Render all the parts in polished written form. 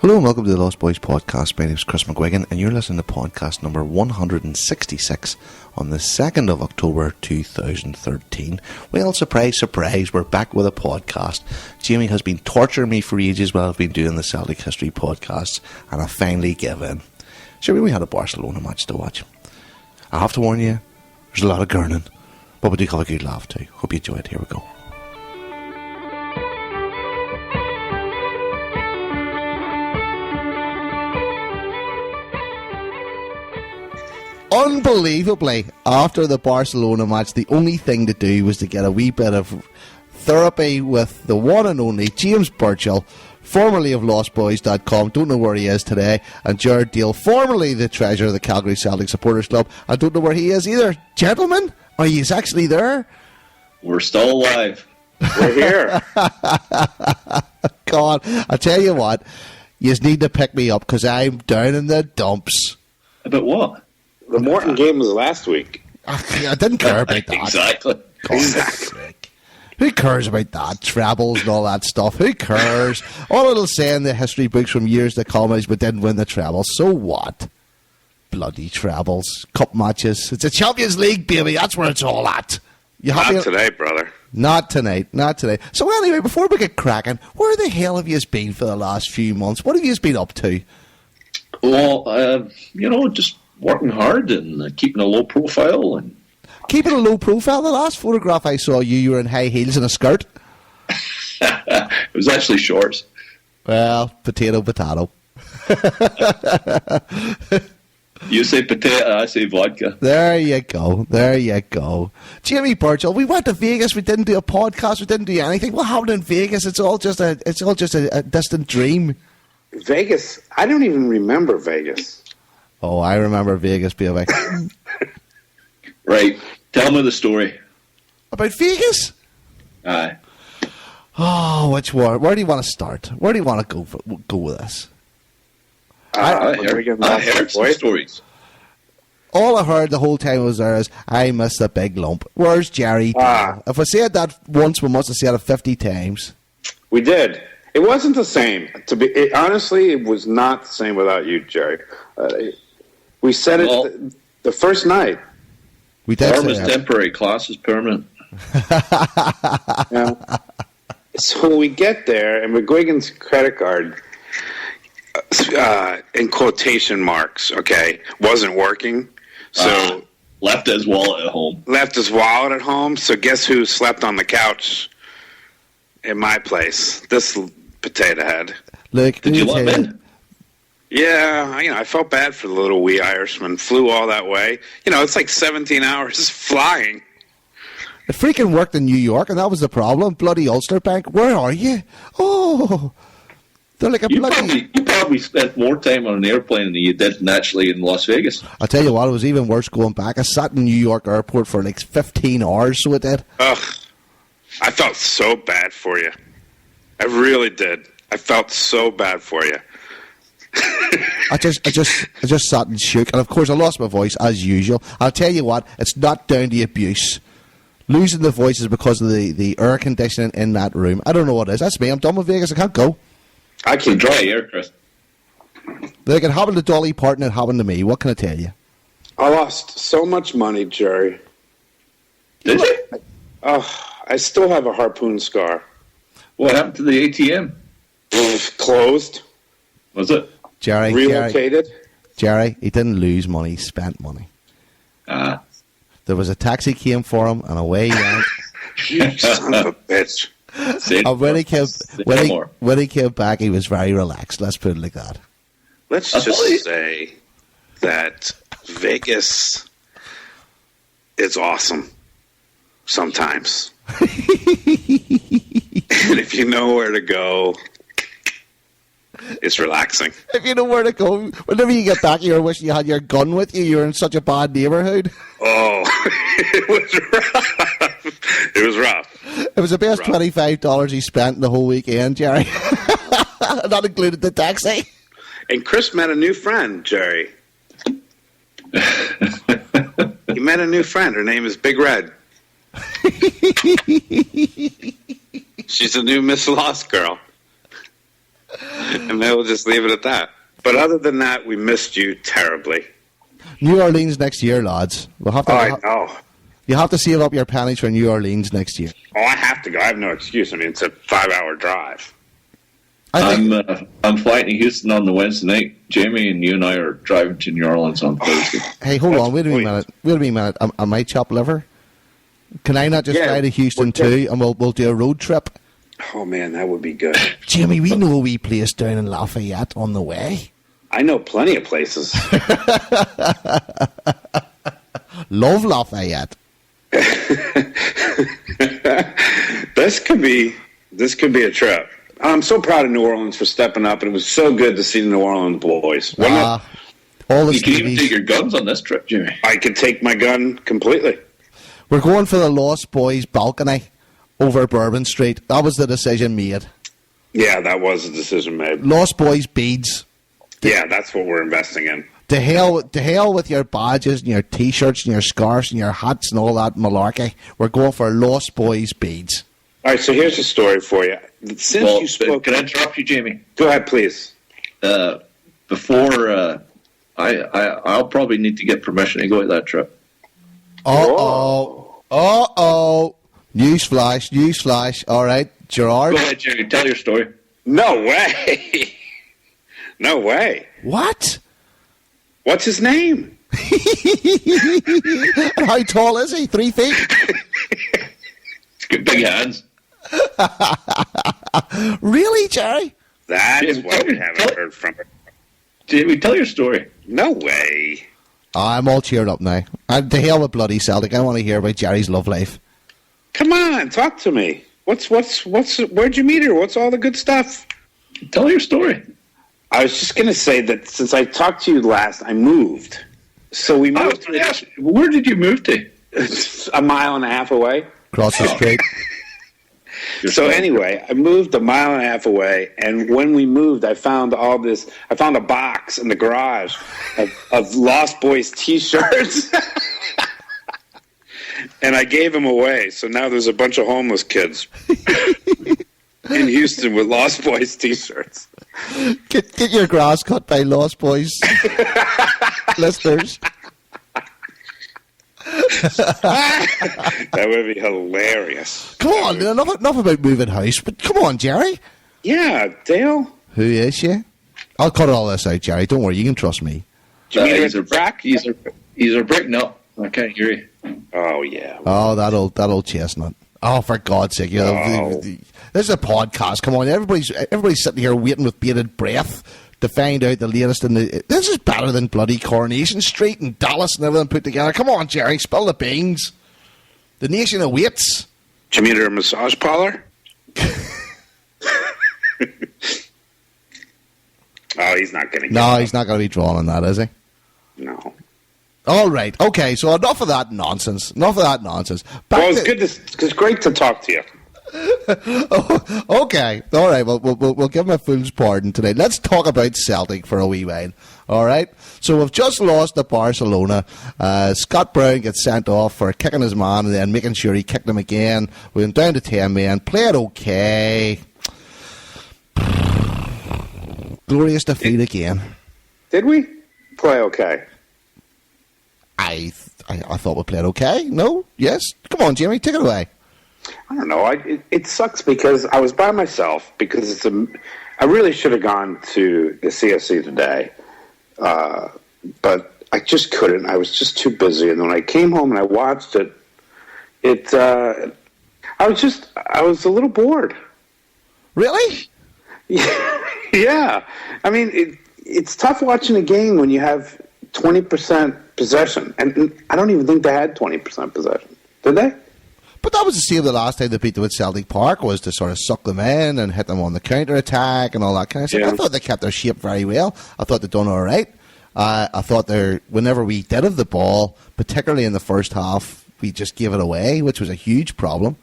Hello and welcome to the LostBhoys Podcast. My name is Chris McGuigan and you're listening to podcast number 166 on the 2nd of October 2013. Well, surprise, surprise, we're back with a podcast. Jamie has been torturing me for ages while I've been doing the Celtic History podcasts, and I finally give in. Sure, we had a Barcelona match to watch. I have to warn you, there's a lot of gurning, but we do have a good laugh too. Hope you enjoy it. Here we go. Unbelievably, after the Barcelona match, the only thing to do was to get a wee bit of therapy with the one and only James Virgil, formerly of LostBhoys.com, don't know where he is today, and Gerry Dale, formerly the treasurer of the Calgary Celtic Supporters Club. I don't know where he is either. Gentlemen, are you actually there? We're still alive. We're here. God, I tell you what, you need to pick me up because I'm down in the dumps. About what? The Morton game was last week. I didn't care about that. Exactly. Who cares about that? Trebles and all that stuff. Who cares? All it'll say in the history books from years to come is we didn't win the treble. So what? Bloody trebles. Cup matches. It's a Champions League, baby. That's where it's all at. Not today, brother. Not tonight. Not today. So anyway, before we get cracking, where the hell have you been for the last few months? What have you been up to? Well, just working hard and keeping a low profile. And keeping a low profile? The last photograph I saw you were in high heels and a skirt. It was actually shorts. Well, potato. You say potato, I say vodka. There you go. Jamie Virgil, we went to Vegas. We didn't do a podcast. We didn't do anything. What happened in Vegas? It's all just a distant dream. Vegas? I don't even remember Vegas. Oh, I remember Vegas, baby. Right. Tell me the story. About Vegas? Aye. Oh, which one? Where do you want to start? Where do you want to go with this? I heard some stories. All I heard the whole time I was there is, I missed a big lump. Where's Gerry? If I said that once, we must have said it 50 times. We did. It wasn't the same. Honestly, it was not the same without you, Gerry. We said it the first night. We did. Form is temporary, class is permanent. Yeah. So we get there, and McGuigan's credit card, in quotation marks, okay, wasn't working. So left his wallet at home. So guess who slept on the couch in my place? This potato head. Look, did you let him in? Yeah, I felt bad for the little wee Irishman. Flew all that way. It's like 17 hours flying. It freaking worked in New York, and that was the problem. Bloody Ulster Bank. Where are you? Oh, they're like a bloody... You probably spent more time on an airplane than you did naturally in Las Vegas. I'll tell you what, it was even worse going back. I sat in New York airport for like 15 hours, so it did. Ugh, I felt so bad for you. I really did. I felt so bad for you. I just sat and shook, and of course I lost my voice as usual. I'll tell you what, it's not down to abuse. Losing the voice is because of the air conditioning in that room. I don't know what it is. That's me. I'm done with Vegas. I can't go. I can dry air, Chris. Like, it happened to Dolly Parton, it happened to me. What can I tell you? I lost so much money, Gerry. Did you? I still have a harpoon scar. What happened to the ATM? Closed. Was it? Gerry. Relocated. Gerry, he didn't lose money, he spent money. There was a taxi came for him, and away he went. You son of a bitch. And when he came back, he was very relaxed. Let's put it like that. Let's just say that Vegas is awesome sometimes. And if you know where to go, it's relaxing. If you know where to go, whenever you get back, you're wishing you had your gun with you. You're in such a bad neighborhood. Oh, it was rough. It was rough. It was the best $25 he spent the whole weekend, Gerry. That included the taxi. And Chris met a new friend, Gerry. He met a new friend. Her name is Big Red. She's a new Miss Lost girl. And then we'll just leave it at that. But other than that, we missed you terribly. New Orleans next year, lads. We'll have to. I know. You have to save up your pennies for New Orleans next year. Oh, I have to go. I have no excuse. I mean, it's a 5-hour drive. I'm flying to Houston on the Wednesday night. Jamie and you and I are driving to New Orleans on Thursday. Hey, hold on. Wait a minute. I might chop liver. Can I not just fly to Houston too, and we'll do a road trip? Oh, man, that would be good. Jamie, we know a wee place down in Lafayette on the way. I know plenty of places. Love Lafayette. This could be a trip. I'm so proud of New Orleans for stepping up, and it was so good to see the New Orleans boys. All the you can even take your guns on this trip, Jimmy. I could take my gun completely. We're going for the Lost Boys balcony over Bourbon Street. That was the decision made. Yeah, that was a decision made. Lost Boys beads. Yeah, that's what we're investing in. To hell with your badges and your T-shirts and your scarves and your hats and all that malarkey. We're going for Lost Boys beads. All right, so here's a story for you. Since you spoke, can I interrupt you, Jamie? Go ahead, please. Before I'll probably need to get permission to go to that trip. Newsflash. All right, Gerard. Go ahead, Jerry. Tell your story. No way. No way. What? What's his name? How tall is he? 3 feet? He's got big hands. Really, Gerry? That's why we haven't heard from him. Jamie, tell your story. No way. Oh, I'm all cheered up now. To hell with bloody Celtic. I want to hear about Jerry's love life. Come on, talk to me. Where'd you meet her? What's all the good stuff? Tell your story. I was just going to say that since I talked to you last, I moved. So we moved. Where did you move to? A mile and a half away. Across the street. So anyway, I moved a mile and a half away, and when we moved, I found a box in the garage of Lost Boys T-shirts, and I gave them away. So now there's a bunch of homeless kids in Houston with Lost Boys T-shirts. Get your grass cut by Lost Boys listeners. That would be hilarious. Come on, enough about moving house, but come on, Gerry. Yeah, Dale. Who is she? I'll cut all this out, Gerry. Don't worry, you can trust me. He's a brick. No, I can't hear you. Oh yeah. Oh, that old chestnut. Oh, for God's sake! This is a podcast. Come on, everybody's sitting here waiting with bated breath to find out the latest in the... This is better than bloody Coronation Street and Dallas and everything put together. Come on, Gerry, spill the beans. The nation awaits. Did you meet her a massage parlor? Oh, he's not going to. No, he's not going to be drawn on that, is he? No. All right. Okay. So enough of that nonsense. It's great to talk to you. Okay. All right. Well, we'll give him a fool's pardon today. Let's talk about Celtic for a wee while. All right. So we've just lost to Barcelona. Scott Brown gets sent off for kicking his man and then making sure he kicked him again. We went down to 10 men. Played okay. Glorious defeat again. Did we play okay? I thought we played okay. No? Yes? Come on, Jamie. Take it away. I don't know. It sucks because I was by myself because I really should have gone to the CSC today, but I just couldn't. I was just too busy. And when I came home and I watched it, I was a little bored. Really? Yeah. I mean, it's tough watching a game when you have 20% possession, and I don't even think they had 20% possession. Did they? But that was the same the last time they beat them at Celtic Park, was to sort of suck them in and hit them on the counter-attack and all that kind of stuff. Yeah. I thought they kept their shape very well. I thought they'd done all right. I thought whenever we did have the ball, particularly in the first half, we just gave it away, which was a huge problem.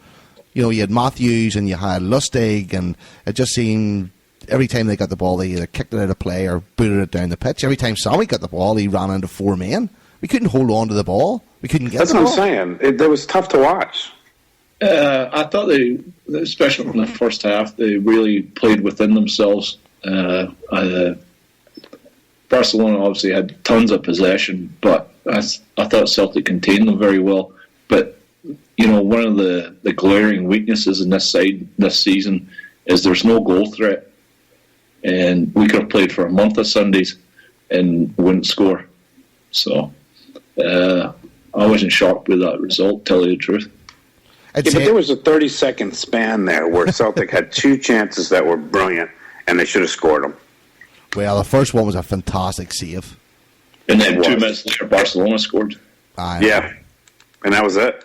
You know, you had Matthews and you had Lustig, and it just seemed every time they got the ball, they either kicked it out of play or booted it down the pitch. Every time Sammy got the ball, he ran into 4 men. We couldn't hold on to the ball. We couldn't get the ball. That's what I'm saying. It was tough to watch. I thought they, especially in the first half, they really played within themselves. Barcelona obviously had tons of possession, but I thought Celtic contained them very well. But one of the glaring weaknesses in this side this season is there's no goal threat, and we could have played for a month of Sundays and wouldn't score. So I wasn't shocked with that result, tell you the truth. But there was a 30-second span there where Celtic had two chances that were brilliant, and they should have scored them. Well, the first one was a fantastic save. And then 2 minutes later, Barcelona scored. Yeah, and that was it.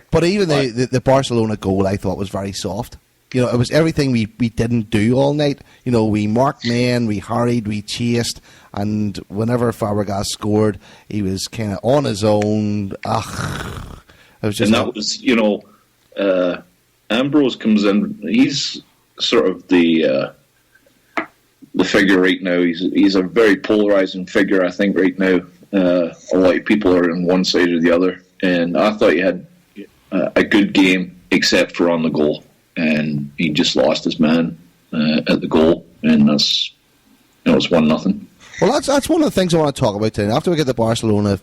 But even the Barcelona goal, I thought, was very soft. It was everything we didn't do all night. We marked men, we hurried, we chased, and whenever Fabregas scored, he was kind of on his own. It was just. And that was, Ambrose comes in. He's sort of the figure right now. He's a very polarizing figure, I think, right now. A lot of people are on one side or the other, and I thought he had a good game, except for on the goal. And he just lost his man at the goal, and it's 1-0. Well, that's one of the things I want to talk about today. After we get the Barcelona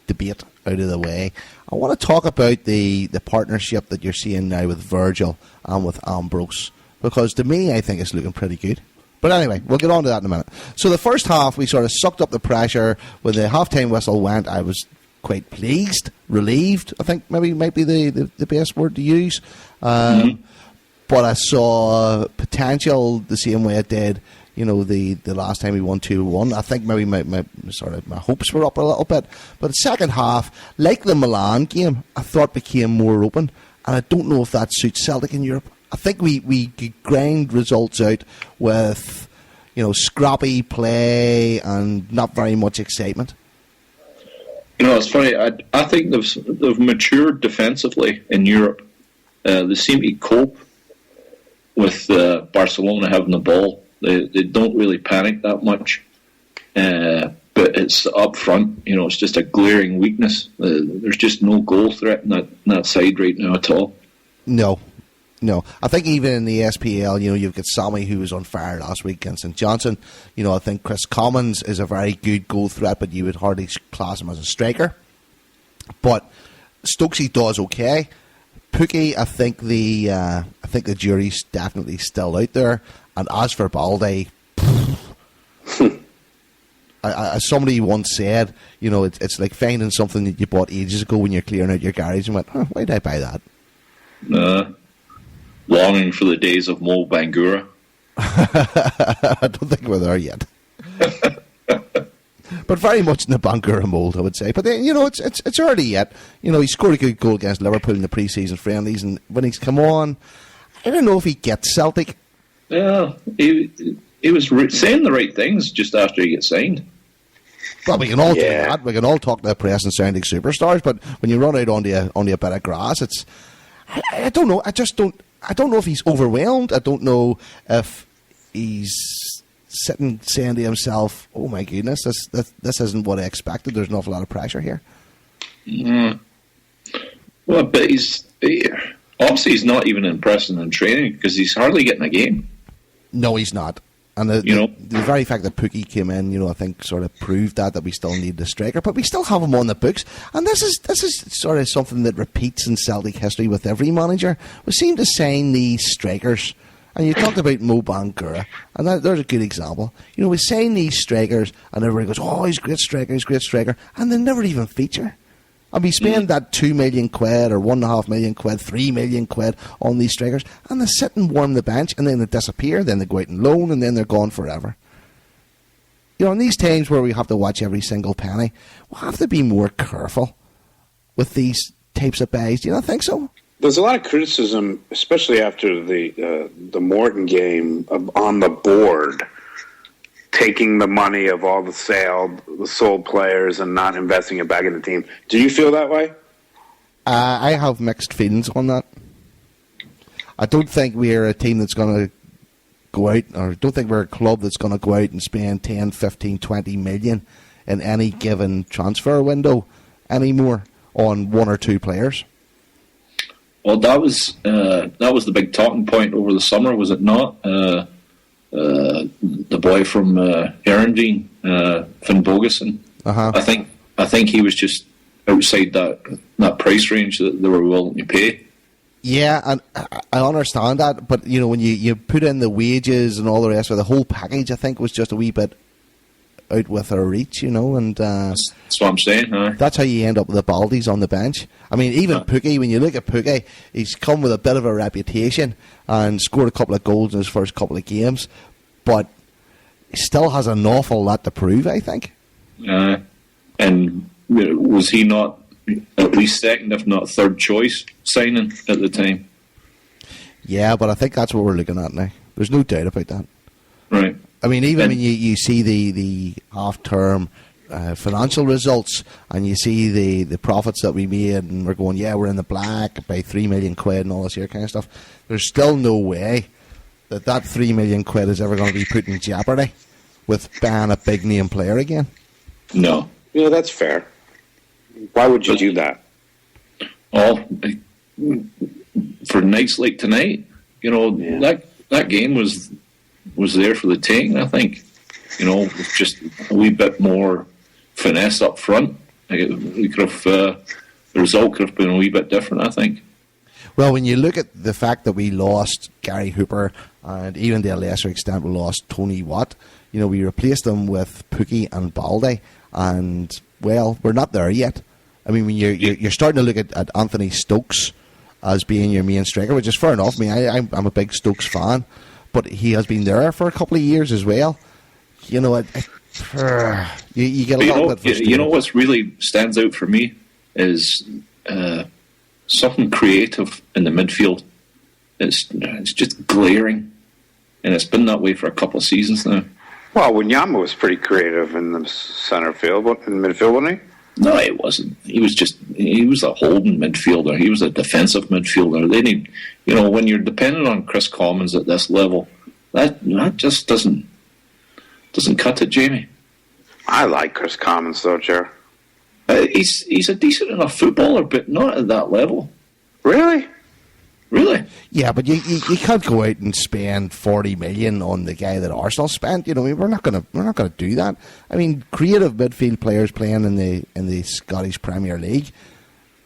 debate out of the way, I want to talk about the partnership that you're seeing now with Virgil and with Ambrose, because to me, I think it's looking pretty good. But anyway, we'll get on to that in a minute. So the first half, we sort of sucked up the pressure. When the half-time whistle went, I was quite pleased, relieved, I think maybe might be the best word to use. But I saw potential the same way it did, the last time we won 2-1. I think maybe my hopes were up a little bit. But the second half, like the Milan game, I thought became more open. And I don't know if that suits Celtic in Europe. I think we could grind results out with, scrappy play and not very much excitement. It's funny. I think they've matured defensively in Europe. They seem to cope with Barcelona having the ball. They don't really panic that much. But it's up front. It's just a glaring weakness. There's just no goal threat in that side right now at all. No, I think even in the SPL, you've got Sammy, who was on fire last week against St Johnson. I think Chris Commons is a very good goal threat, but you would hardly class him as a striker. But Stokesy does okay. Pukki, I think the jury's definitely still out there. And as for Balde, as somebody once said, it's like finding something that you bought ages ago when you're clearing out your garage and went, why did I buy that? Longing for the days of Mo Bangura. I don't think we're there yet. But very much in the Bangura mould, I would say. But then, it's early yet. He scored a good goal against Liverpool in the pre-season friendlies, and when he's come on, I don't know if he gets Celtic. Yeah, he was saying the right things just after he gets signed. Well, we can all do that. We can all talk to the press and sounding superstars, but when you run out onto a bit of grass, it's... I don't know. I don't know if he's overwhelmed. I don't know if he's sitting saying to himself, "Oh my goodness, this isn't what I expected." There's an awful lot of pressure here. Well, but obviously he's not even impressing in training because he's hardly getting a game. No, he's not. And the very fact that Pukki came in, I think sort of proved that we still need the striker, but we still have him on the books. And this is sort of something that repeats in Celtic history with every manager. We seem to sign these strikers, and you talked about Mo Bangura, and there's a good example. We sign these strikers, and everybody goes, "Oh, he's a great striker," and they never even feature. And we spend that £2 million or £1.5 million, £3 million on these strikers, and they sit and warm the bench, and then they disappear, then they go out and loan, and then they're gone forever. In these times where we have to watch every single penny, we'll have to be more careful with these types of buys. Do you not think so? There's a lot of criticism, especially after the Morton game, on the board, taking the money of all the sold players and not investing it back in the team. Do you feel that way? I have mixed feelings on that. I don't think we're a team that's going to go out, or I don't think we're a club that's going to go out and spend 10, 15, 20 million in any given transfer window anymore on one or two players. Well, that was the big talking point over the summer, was it not? The boy from Erendine, Finn Bogason. Uh-huh. I think he was just outside that price range that they were willing to pay. Yeah, and I understand that, but when you put in the wages and all the rest of the whole package, I think was just a wee bit out with our reach, and that's what I'm saying. That's how you end up with the Baldies on the bench. I mean, even Pukki, when you look at Pukki, he's come with a bit of a reputation and scored a couple of goals in his first couple of games, but he still has an awful lot to prove, I think. And was he not at least second, if not third choice signing at the time? Yeah, but I think that's what we're looking at now. There's no doubt about that. Right. I mean, even when you see the half-term financial results and you see the profits that we made and we're going, yeah, we're in the black by £3 million and all this here kind of stuff, there's still no way that £3 million is ever going to be put in jeopardy with buying a big-name player again. No. Yeah, that's fair. Why would you do that? Oh, for nights like tonight, that game was there for the taking, I think. With just a wee bit more finesse up front. We could have, the result could have been a wee bit different, I think. Well, when you look at the fact that we lost Gary Hooper and even to a lesser extent we lost Tony Watt, we replaced them with Pukki and Baldy, and, well, we're not there yet. I mean, when you're starting to look at Anthony Stokes as being your main striker, which is fair enough. I mean, I'm a big Stokes fan, but he has been there for a couple of years as well. You get a little bit frustrated. What's really stands out for me is something creative in the midfield. It's just glaring, and it's been that way for a couple of seasons now. Well, Wanyama was pretty creative in the center field, in the midfield, wasn't he? No, it wasn't. He was a holding midfielder. He was a defensive midfielder. They need, when you're dependent on Chris Commons at this level, that just doesn't cut it, Jamie. I like Chris Commons, though, Gerry. He's a decent enough footballer, but not at that level. Really? Really? Yeah, but you can't go out and spend 40 million on the guy that Arsenal spent. We're not gonna do that. I mean, creative midfield players playing in the Scottish Premier League,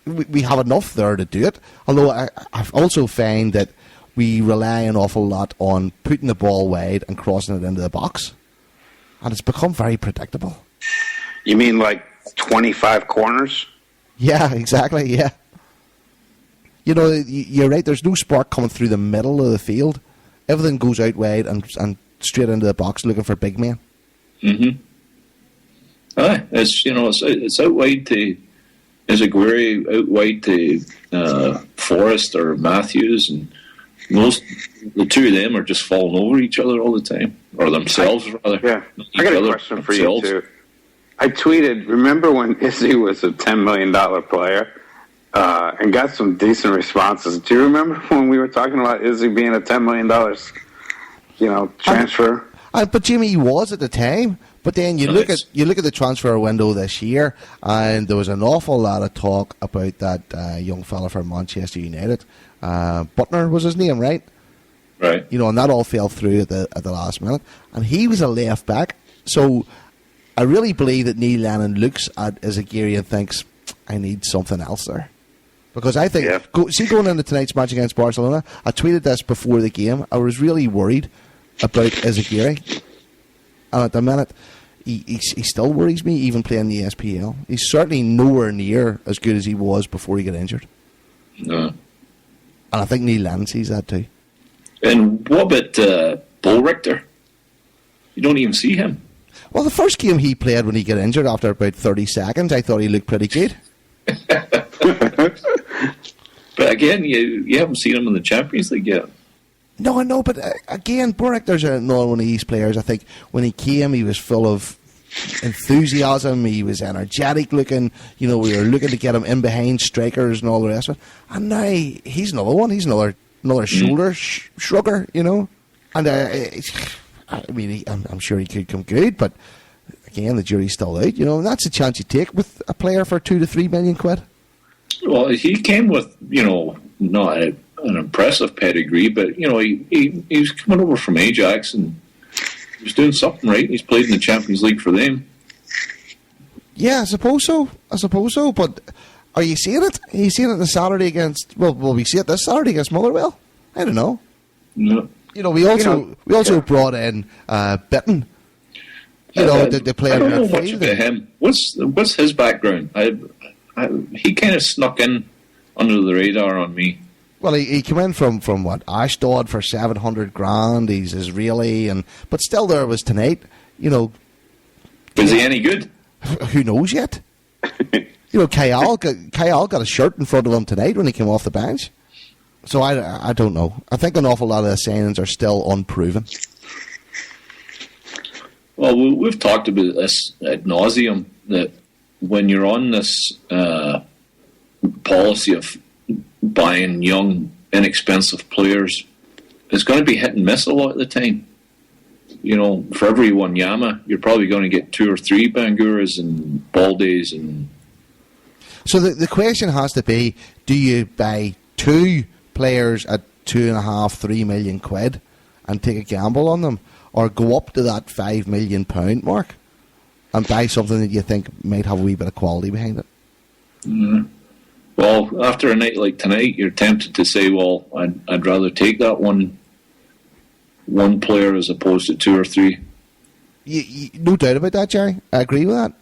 we have enough there to do it. Although I've also found that we rely an awful lot on putting the ball wide and crossing it into the box, and it's become very predictable. You mean like 25 corners? Yeah, exactly. Yeah. You're right, there's no spark coming through the middle of the field. Everything goes out wide and straight into the box looking for big men. Mm-hmm. It's out wide to Gerry, out wide to Forrest or Matthews, and the two of them are just falling over each other all the time, or themselves rather. Yeah, I got a question for you too. I tweeted, remember when Izzy was a $10 million player? And got some decent responses. Do you remember when we were talking about Izzy being a $10 million, transfer? But Jimmy, he was at the time. But then you look at the transfer window this year, and there was an awful lot of talk about that young fella from Manchester United. Butner was his name, right? Right. And that all fell through at the last minute. And he was a left back. So I really believe that Neil Lennon looks at Gerry and thinks, I need something else there. Because I think, going into tonight's match against Barcelona, I tweeted this before the game, I was really worried about Gerry. And at the minute, he still worries me, even playing the SPL. He's certainly nowhere near as good as he was before he got injured. No. And I think Neil Lennon sees that too. And what about Bo Richter? You don't even see him. Well, the first game he played when he got injured after about 30 seconds, I thought he looked pretty good. But again, you haven't seen him in the Champions League yet. No, I know, but again, Bo Richter's another one of these players. I think when he came, he was full of enthusiasm. He was energetic looking. We were looking to get him in behind strikers and all the rest of it. And now he's another one. He's another shoulder shrugger, And I mean, I'm sure he could come good, but again, the jury's still out. And that's a chance you take with a player for £2 to £3 million. Well, he came with not an impressive pedigree, but he was coming over from Ajax and he was doing something right. He's played in the Champions League for them. Yeah, I suppose so. But are you seeing it? Are you seeing it this Saturday against? Well, will we see it this Saturday against Motherwell? I don't know. No. We also brought in Bitton. They play. I don't know much about him. What's his background? He kind of snuck in under the radar on me. Well, he came in from what, Ashdod for $700,000. He's Israeli, but still there was tonight. Is he any good? Who knows yet? Kyle got a shirt in front of him tonight when he came off the bench. So I don't know. I think an awful lot of the signings are still unproven. Well, we've talked about this ad nauseum, that when you're on this policy of buying young, inexpensive players, it's going to be hit and miss a lot of the time. For every Wanyama, you're probably going to get 2 or 3 Banguras and Baldes. So the question has to be, do you buy 2 players at 2.5-3 million quid and take a gamble on them, or go up to that £5 million mark and buy something that you think might have a wee bit of quality behind it? Mm-hmm. Well, after a night like tonight, you're tempted to say, well, I'd rather take that one player as opposed to 2 or 3. No doubt about that, Gerry. I agree with that.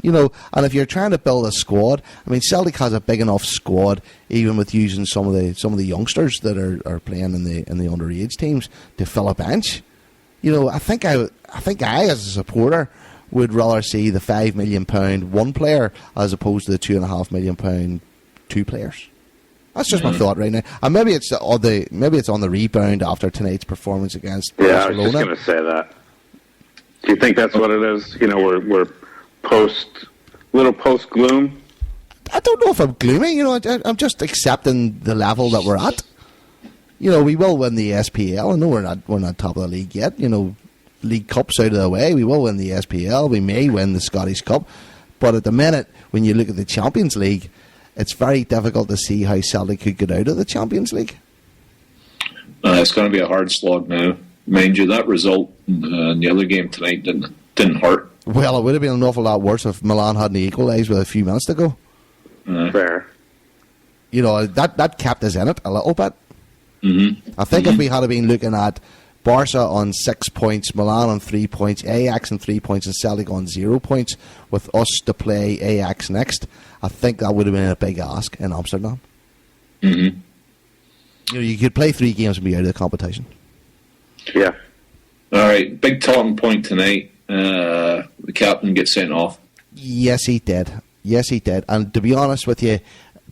And if you're trying to build a squad, I mean, Celtic has a big enough squad, even with using some of the youngsters that are playing in the underage teams to fill a bench. I think I as a supporter would rather see the £5 million one player as opposed to the £2.5 million 2 players. That's just my thought right now. And maybe it's on the rebound after tonight's performance against Barcelona. I was just going to say that. Do you think that's what it is? We're post gloom. I don't know if I'm gloomy. I'm just accepting the level that we're at. We will win the SPL. I know we're not top of the league yet. League Cup's out of the way. We will win the SPL. We may win the Scottish Cup. But at the minute, when you look at the Champions League, it's very difficult to see how Celtic could get out of the Champions League. It's going to be a hard slog now. Mind you, that result in the other game tonight didn't hurt. Well, it would have been an awful lot worse if Milan hadn't equalised with a few minutes to go. Fair. That kept us in it a little bit. Mm-hmm. I think if we had been looking at Barca on 6 points, Milan on 3 points, Ajax on 3 points, and Celtic on 0 points, with us to play Ajax next, I think that would have been a big ask in Amsterdam. Mm-hmm. You could play 3 games and be out of the competition. Yeah. All right. Big talking point tonight. The captain gets sent off. Yes, he did. And to be honest with you,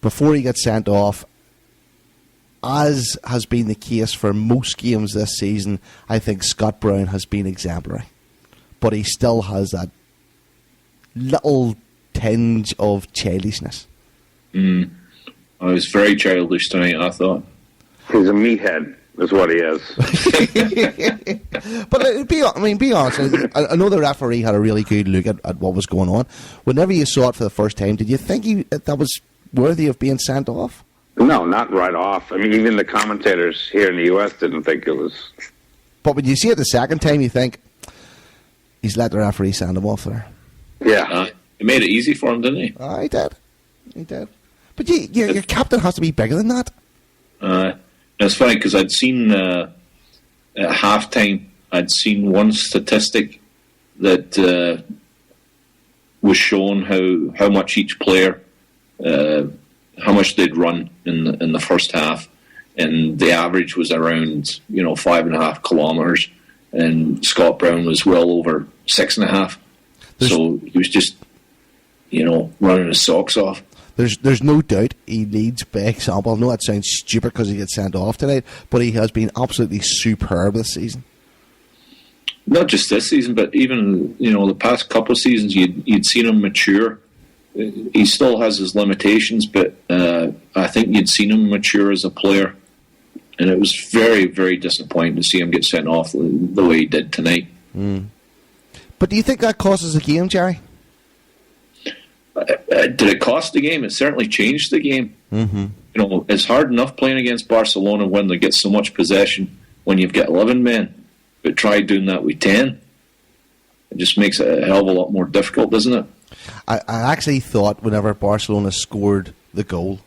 before he got sent off, as has been the case for most games this season, I think Scott Brown has been exemplary. But he still has that little tinge of childishness. I was very childish tonight, I thought. He's a meathead, is what he is. But be honest, I know the referee had a really good look at what was going on. Whenever you saw it for the first time, did you think that was worthy of being sent off? No, not right off. I mean, even the commentators here in the U.S. didn't think it was. But when you see it the second time, you think, he's let the referee send him off there. Yeah. He made it easy for him, didn't he? He did. But your captain has to be bigger than that. It's funny because I'd seen at halftime, I'd seen one statistic that was showing how much each player, how much they'd run in the first half, and the average was around 5.5 kilometres, and Scott Brown was well over 6.5. So he was just running his socks off. There's no doubt he leads by example. I know that sounds stupid because he gets sent off tonight, but he has been absolutely superb this season. Not just this season, but even the past couple of seasons, you'd seen him mature. He still has his limitations, but I think you'd seen him mature as a player, and it was very, very disappointing to see him get sent off the way he did tonight. But do you think that costs us a game, Gerry? Did it cost the game? It certainly changed the game. Mm-hmm. You know, it's hard enough playing against Barcelona when they get so much possession when you've got 11 men. But try doing that with 10. It just makes it a hell of a lot more difficult, doesn't it? I actually thought whenever Barcelona scored the goal,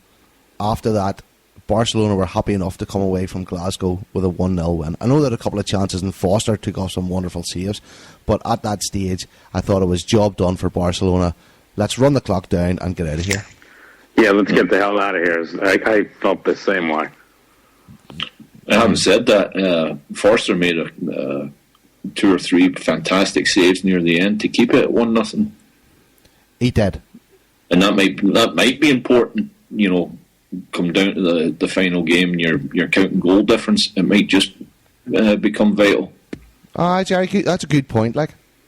after that, Barcelona were happy enough to come away from Glasgow with a 1-0 win. I know there were a couple of chances and Foster took off some wonderful saves, but at that stage I thought it was job done for Barcelona. Let's run the clock down and get out of here. Yeah, let's get the hell out of here. I felt the same way. I haven't said that. Forster made 2 or 3 fantastic saves near the end to keep it at 1-0. He did. And that might be important, you know, come down to the final game and you're counting goal difference. It might just become vital. Gerry, that's a good point.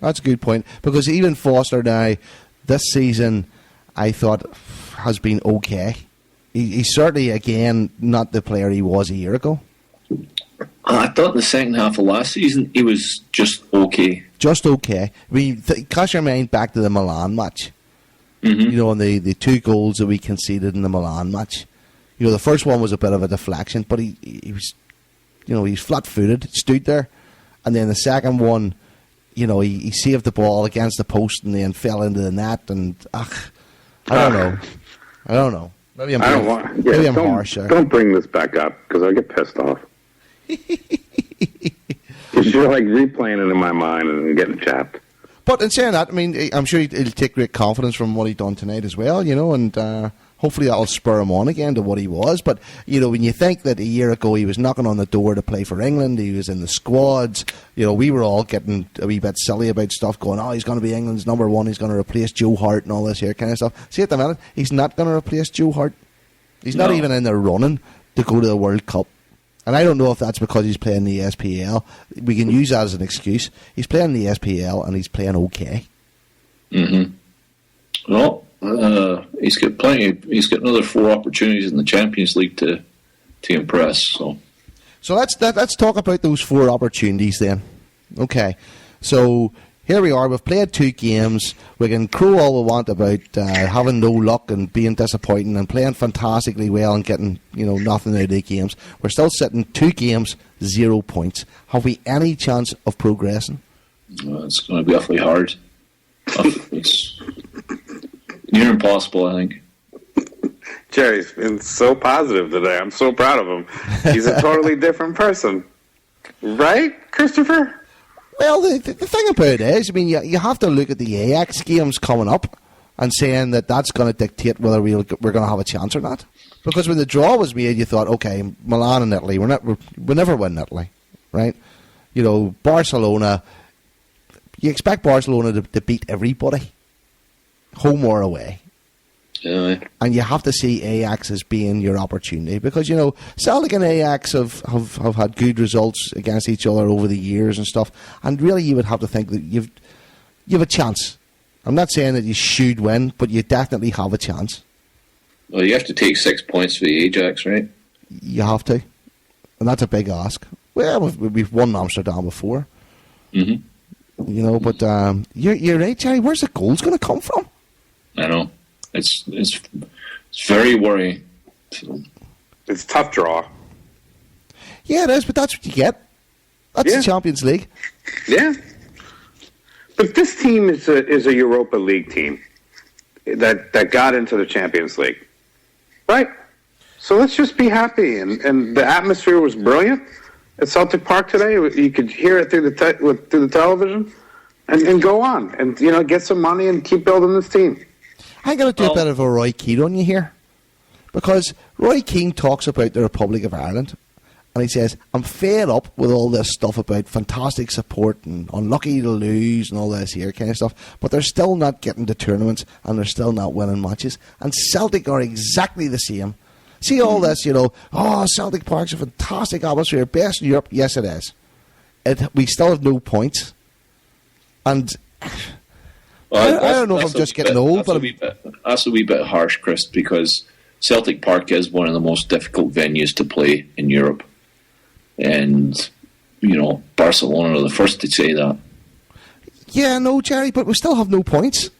That's a good point. Because even Foster now, this season, I thought, has been okay. He's certainly, again, not the player he was a year ago. I thought the second half of last season, he was just okay. Just okay. I mean, cast your mind back to the Milan match. Mm-hmm. You know, and the 2 goals that we conceded in the Milan match. You know, the first one was a bit of a deflection, but he was, you know, he's flat-footed, stood there. And then the second one, you know, he saved the ball against the post and then fell into the net. And, I don't know. Maybe I'm harsh there. Don't bring this back up, because I get pissed off. You're like replaying it in my mind and getting chapped. But in saying that, I mean, I'm sure he'll take great confidence from what he done tonight as well, you know, and hopefully that'll spur him on again to what he was. But, you know, when you think that a year ago he was knocking on the door to play for England, he was in the squads, you know, we were all getting a wee bit silly about stuff, going, he's going to be England's number 1, he's going to replace Joe Hart and all this here kind of stuff. See, at the minute, he's not going to replace Joe Hart. He's not even in the running to go to the World Cup. And I don't know if that's because he's playing the SPL. We can use that as an excuse. He's playing the SPL and he's playing okay. Mm-hmm. Well, he's got plenty. He's got another 4 opportunities in the Champions League to impress. So let's talk about those 4 opportunities then. Okay, so here we are. We've played 2 games. We can crow all we want about having no luck and being disappointing and playing fantastically well and getting, you know, nothing out of the games. We're still sitting 2 games, 0 points. Have we any chance of progressing? It's going to be awfully hard. It's near impossible, I think. Gerry's been so positive today. I'm so proud of him. He's a totally different person. Right, Christopher? Well, the thing about it is, I mean, you have to look at the Ajax games coming up and saying that that's going to dictate whether we're going to have a chance or not. Because when the draw was made, you thought, okay, Milan and Italy, we never win Italy, right? You know, Barcelona, you expect Barcelona to beat everybody, home or away. Yeah. And you have to see Ajax as being your opportunity because, you know, Celtic and Ajax have had good results against each other over the years and stuff. And really you would have to think that you've a chance. I'm not saying that you should win, but you definitely have a chance. Well, you have to take 6 points for the Ajax, right? You have to. And that's a big ask. Well, we've won Amsterdam before. Mm-hmm. You know, but you're right, Gerry. Where's the goals going to come from? I know. It's very worrying. It's a tough draw. Yeah, it is, but that's what you get. That's the Champions League. Yeah. But this team is a Europa League team that got into the Champions League. Right? So let's just be happy. And the atmosphere was brilliant at Celtic Park today. You could hear it through the television and go on. And, you know, get some money and keep building this team. I'm going to do a bit of a Roy Keane on you here. Because Roy Keane talks about the Republic of Ireland. And he says, I'm fed up with all this stuff about fantastic support and unlucky to lose and all this here kind of stuff. But they're still not getting to tournaments and they're still not winning matches. And Celtic are exactly the same. See all this, you know, Celtic Park's a fantastic atmosphere, best in Europe. Yes, it is. We still have no points. And I don't know if I'm just getting old, but that's a wee bit harsh, Chris, because Celtic Park is one of the most difficult venues to play in Europe. And, you know, Barcelona are the first to say that. Yeah, no, Gerry, but we still have no points.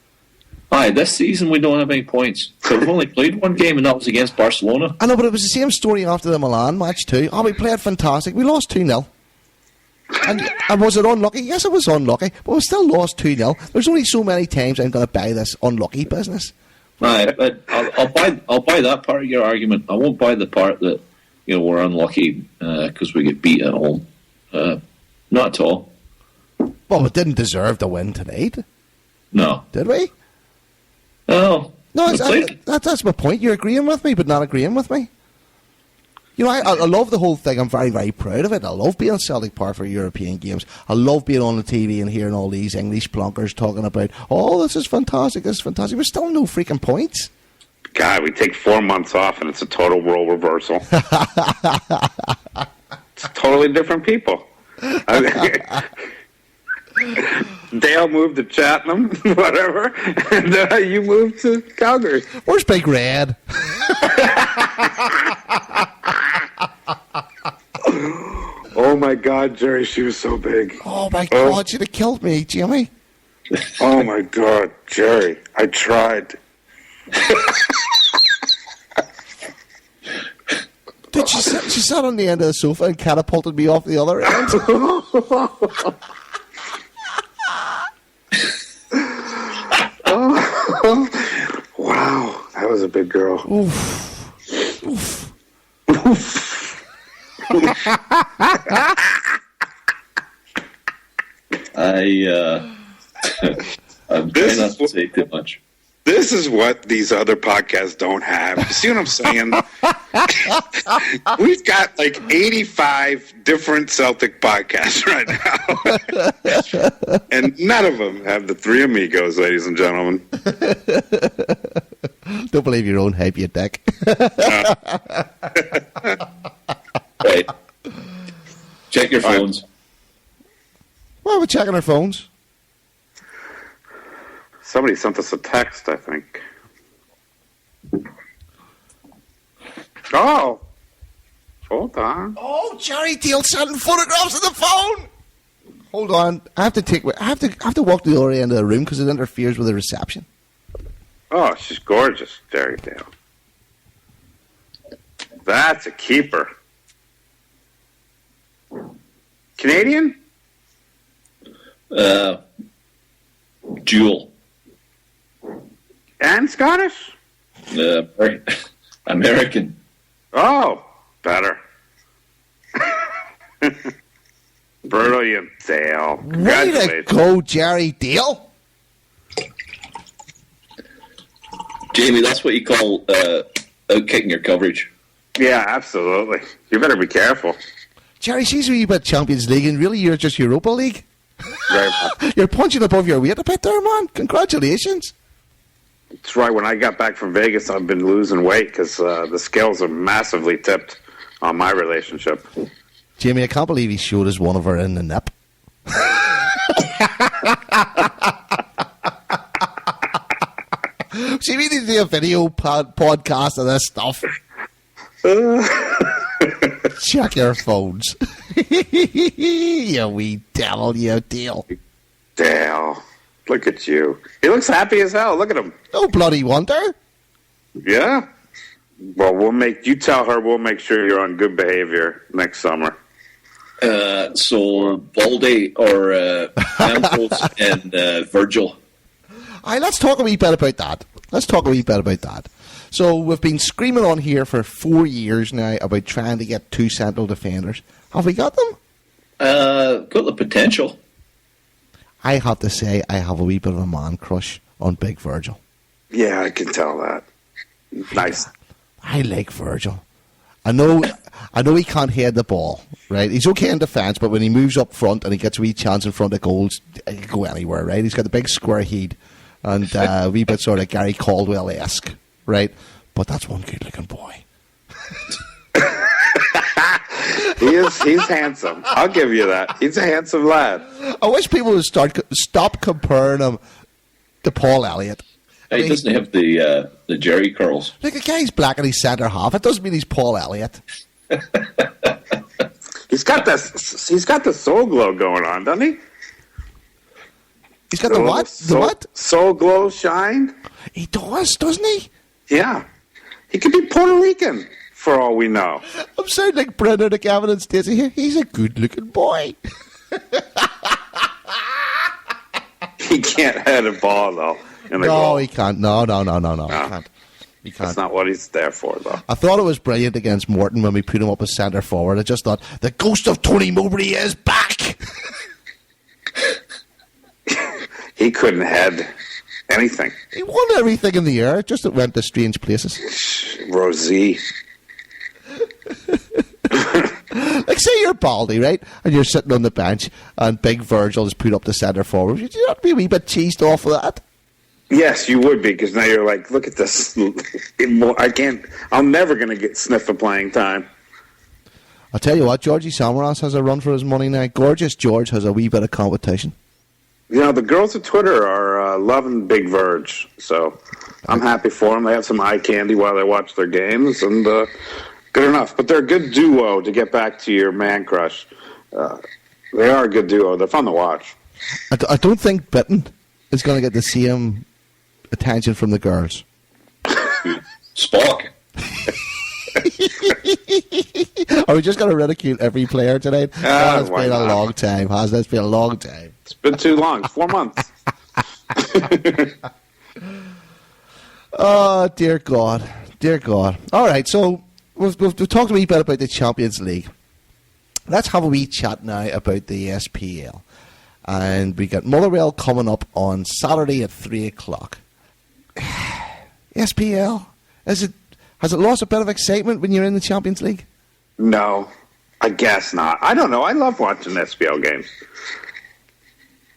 Aye, this season we don't have any points. So we've only played one game, and that was against Barcelona. I know, but it was the same story after the Milan match too. Oh, we played fantastic. We lost 2-0. And was it unlucky? Yes, it was unlucky, but we still lost 2-0. There's only so many times I'm going to buy this unlucky business. Right, but I'll buy that part of your argument. I won't buy the part that we're unlucky because we get beat at home. Not at all. Well, we didn't deserve to win tonight. No, did we? No. That's my point. You're agreeing with me, but not agreeing with me. I love the whole thing. I'm very, very proud of it. I love being at Celtic Park for European games. I love being on the TV and hearing all these English plonkers talking about, this is fantastic, this is fantastic. We're still no freaking points. God, we take 4 months off and it's a total role reversal. It's totally different people. Dale moved to Cheltenham, whatever, and you moved to Calgary. Where's Big Red? Oh my God, Gerry, she was so big. Oh my God, she'd have killed me, Jimmy. Oh my God, Gerry, I tried. She sat on the end of the sofa and catapulted me off the other end. Wow, that was a big girl. Oof. Oof. I'm trying not to say too much. This is what these other podcasts don't have. You see what I'm saying? We've got like 85 different Celtic podcasts right now. And none of them have the Three Amigos, ladies and gentlemen. Don't believe your own hype, you dick. Right. Check your phones. Why are we checking our phones? Somebody sent us a text, I think. Oh. Hold on. Oh, Gerry Dale sending photographs of the phone. Hold on. I have to walk to the other end of the room because it interferes with the reception. Oh, she's gorgeous, Gerry Dale. That's a keeper. Canadian? Jewel. And Scottish? American. Oh, better. Brilliant, Dale. Congratulations. Way to go, Gerry Dale. Jamie, that's what you call out-kicking your coverage. Yeah, absolutely. You better be careful. Gerry, she's a wee bit Champions League, and really you're just Europa League. Very You're punching above your weight a bit there, man. Congratulations. That's right. When I got back from Vegas, I've been losing weight because the scales are massively tipped on my relationship. Jamie, I can't believe he showed us one of her in the nip. See, we need to do a video podcast of this stuff. Check your phones. You wee devil, you Dale. Dale, look at you. He looks happy as hell. Look at him. No bloody wonder. Yeah. Well, you tell her we'll make sure you're on good behavior next summer. So Baldy or Ambrose and Virgil. Aye, let's talk a wee bit about that. So we've been screaming on here for 4 years now about trying to get 2 central defenders. Have we got them? Got the potential. I have to say I have a wee bit of a man crush on Big Virgil. Yeah, I can tell that. Nice. I like Virgil. I know he can't head the ball, right? He's okay in defence, but when he moves up front and he gets a wee chance in front of goals, he can go anywhere, right? He's got the big square head and a wee bit sort of Gary Caldwell-esque, right? But that's one good-looking boy. He's handsome. I'll give you that. He's a handsome lad. I wish people would stop comparing him to Paul Elliott. He doesn't have the Gerry curls. Like, the guy's black and he's centre half. It doesn't mean he's Paul Elliott. He's got the soul glow going on, doesn't he? He's got the what? The what? Soul Glow Shine? He does, doesn't he? Yeah. He could be Puerto Rican, for all we know. I'm sounding like Brendan and Gavin and Stacey here. He's a good-looking boy. He can't head a ball, though. No, he can't. No. He can't. He can't. That's not what he's there for, though. I thought it was brilliant against Morton when we put him up as centre forward. I just thought, the ghost of Tony Mowbray is back! He couldn't head anything. He won everything in the air, just it went to strange places. Rosie. Like, say you're Baldy, right? And you're sitting on the bench, and Big Virgil is put up to centre forward. Would you not be a wee bit cheesed off of that? Yes, you would be, because now you're like, look at this. I'm never going to get sniff of playing time. I'll tell you what, Georgie Samaras has a run for his money now. Gorgeous George has a wee bit of competition. You know, the girls at Twitter are loving Big Verge, so I'm happy for them. They have some eye candy while they watch their games, and good enough. But they're a good duo, to get back to your man crush. They are a good duo. They're fun to watch. I don't think Bitten is going to get the same attention from the girls. Spock. Are we just going to ridicule every player tonight? It's been a long time, hasn't it? It's been a long time. It's been too long. 4 months. Oh, dear God. Dear God. All right, so we've talked a wee bit about the Champions League. Let's have a wee chat now about the SPL. And we got Motherwell coming up on Saturday at 3 o'clock. SPL, has it lost a bit of excitement when you're in the Champions League? No, I guess not. I don't know. I love watching SPL games.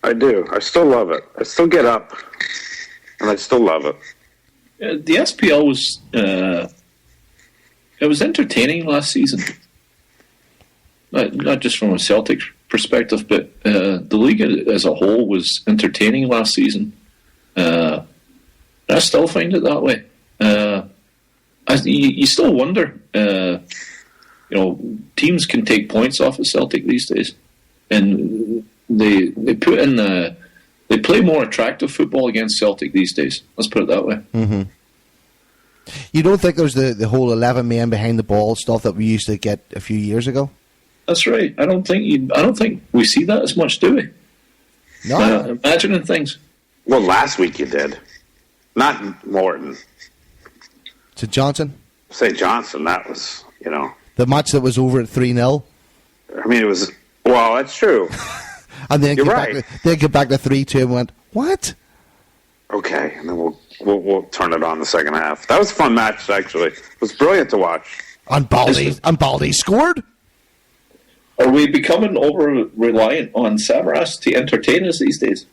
I do. I still love it. I still get up, and I still love it. The SPL was it was entertaining last season. Not just from a Celtic perspective, but the league as a whole was entertaining last season. I still find it that way. You still wonder. Teams can take points off of Celtic these days, and they put in they play more attractive football against Celtic these days. Let's put it that way. Mm-hmm. You don't think there's the whole 11 men behind the ball stuff that we used to get a few years ago? That's right. I don't think we see that as much, do we? No. Imagining things. Well, last week you did. Not Morton. To Johnson? St. Johnson, that was, The match that was over at 3-0? I mean, it was... Well, that's true. And then You're right. They get back to 3-2 and went, what? Okay, and then we'll turn it on the second half. That was a fun match, actually. It was brilliant to watch. And Baldy scored? Are we becoming over-reliant on Samaras to entertain us these days?